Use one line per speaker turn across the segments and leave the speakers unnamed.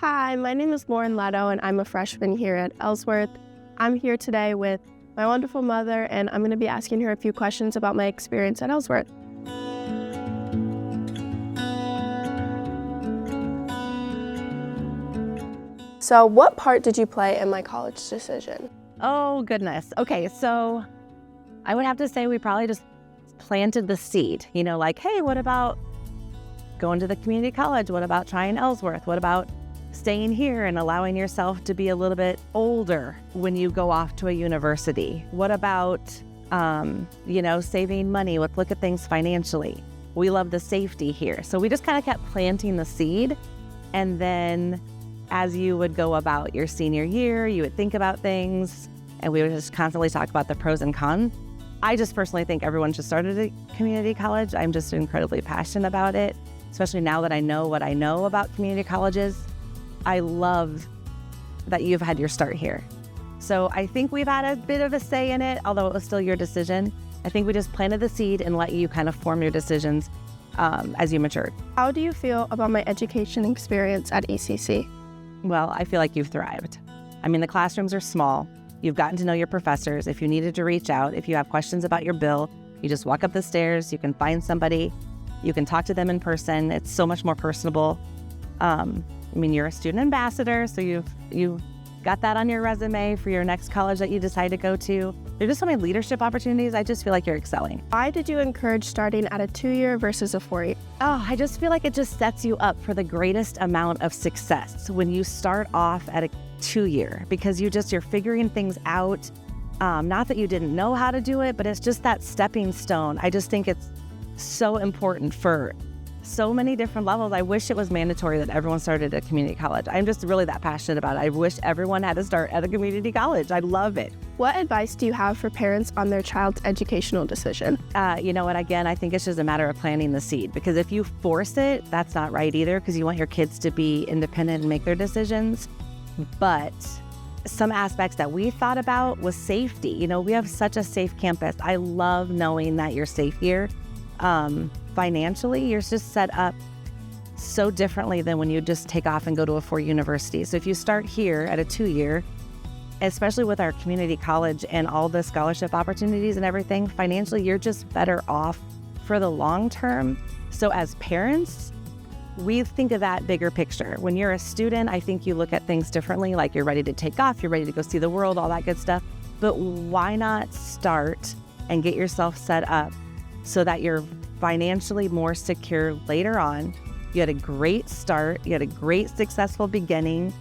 Hi, my name is Lauren Leto, and I'm a freshman here at Ellsworth. I'm here today with my wonderful mother, and I'm going to be asking her a few questions about my experience at Ellsworth. So, what part did you play in my college decision?
Oh, goodness. Okay, so I would have to say we probably just planted the seed, like, hey, what about going to the community college? What about trying Ellsworth? What about staying here and allowing yourself to be a little bit older when you go off to a university? What about, saving money? Let's look at things financially. We love the safety here. So we just kind of kept planting the seed. And then as you would go about your senior year, you would think about things, and we would just constantly talk about the pros and cons. I just personally think everyone should start at a community college. I'm just incredibly passionate about it, especially now that I know what I know about community colleges. I love that you've had your start here. So I think we've had a bit of a say in it, although it was still your decision. I think we just planted the seed and let you kind of form your decisions as you matured.
How do you feel about my education experience at ECC?
Well, I feel like you've thrived. I mean, the classrooms are small. You've gotten to know your professors. If you needed to reach out, if you have questions about your bill, you just walk up the stairs, you can find somebody, you can talk to them in person. It's so much more personable. You're a student ambassador, so you've got that on your resume for your next college that you decide to go to. There's just so many leadership opportunities. I just feel like you're excelling.
Why did you encourage starting at a 2-year versus a 4-year?
Oh, I just feel like it just sets you up for the greatest amount of success when you start off at a 2-year, because you're figuring things out. Not that you didn't know how to do it, but it's just that stepping stone. I just think it's so important for so many different levels. I wish it was mandatory that everyone started at community college. I'm just really that passionate about it. I wish everyone had to start at a community college. I love it.
What advice do you have for parents on their child's educational decision?
Again, I think it's just a matter of planting the seed, because if you force it, that's not right either, because you want your kids to be independent and make their decisions. But some aspects that we thought about was safety. We have such a safe campus. I love knowing that you're safe here. Financially, you're just set up so differently than when you just take off and go to a 4 university. So if you start here at a 2-year, especially with our community college and all the scholarship opportunities and everything, financially, you're just better off for the long term. So as parents, we think of that bigger picture. When you're a student, I think you look at things differently, like you're ready to take off, you're ready to go see the world, all that good stuff. But why not start and get yourself set up so that you're financially more secure later on? You had a great start, you had a great successful beginning.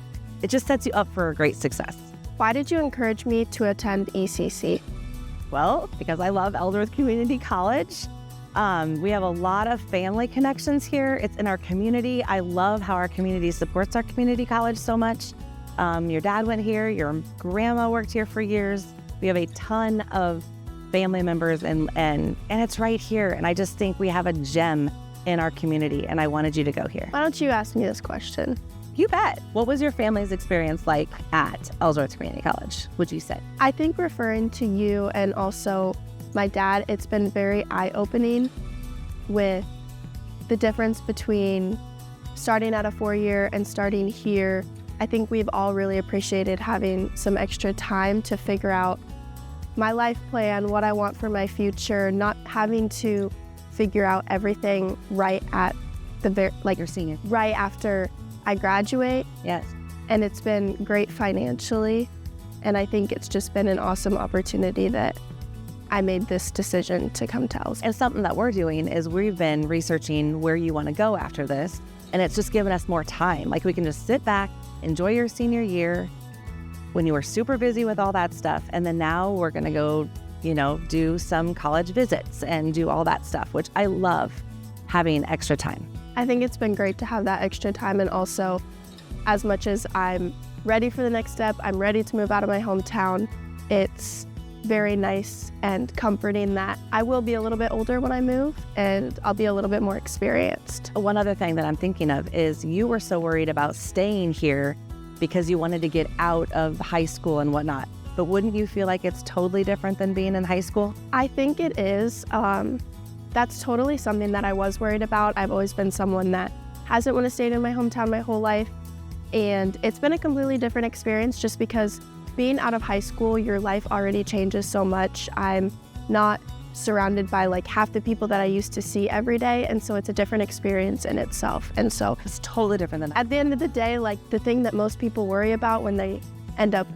It just sets you up for a great success.
Why did you encourage me to attend ECC?
Well, because I love Ellsworth Community College. We have a lot of family connections here. It's in our community. I love how our community supports our community college so much. Your dad went here, your grandma worked here for years. We have a ton of family members and it's right here. And I just think we have a gem in our community, and I wanted you to go here.
Why don't you ask me this question?
You bet. What was your family's experience like at Ellsworth Community College, would you say?
I think referring to you and also my dad, it's been very eye-opening with the difference between starting at a 4-year and starting here. I think we've all really appreciated having some extra time to figure out my life plan, what I want for my future, not having to figure out everything right at the
your senior,
right after I graduate.
Yes.
And it's been great financially. And I think it's just been an awesome opportunity that I made this decision to come to Ellsworth.
And something that we're doing is we've been researching where you want to go after this. And it's just given us more time. Like, we can just sit back, enjoy your senior year when you were super busy with all that stuff. And then now we're going to go, do some college visits and do all that stuff, which I love having extra time.
I think it's been great to have that extra time. And also, as much as I'm ready for the next step, I'm ready to move out of my hometown, it's very nice and comforting that I will be a little bit older when I move, and I'll be a little bit more experienced.
One other thing that I'm thinking of is you were so worried about staying here because you wanted to get out of high school and whatnot. But wouldn't you feel like it's totally different than being in high school?
I think it is. That's totally something that I was worried about. I've always been someone that hasn't want to stay in my hometown my whole life. And it's been a completely different experience just because being out of high school, your life already changes so much. I'm not surrounded by like half the people that I used to see every day. And so it's a different experience in itself. And so
It's totally different than that.
at the end of the day, like the thing that most people worry about when they end up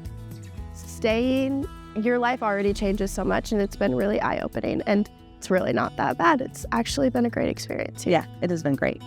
staying, your life already changes so much, and it's been really eye-opening, and it's really not that bad. It's actually been a great experience.
Yeah, it has been great.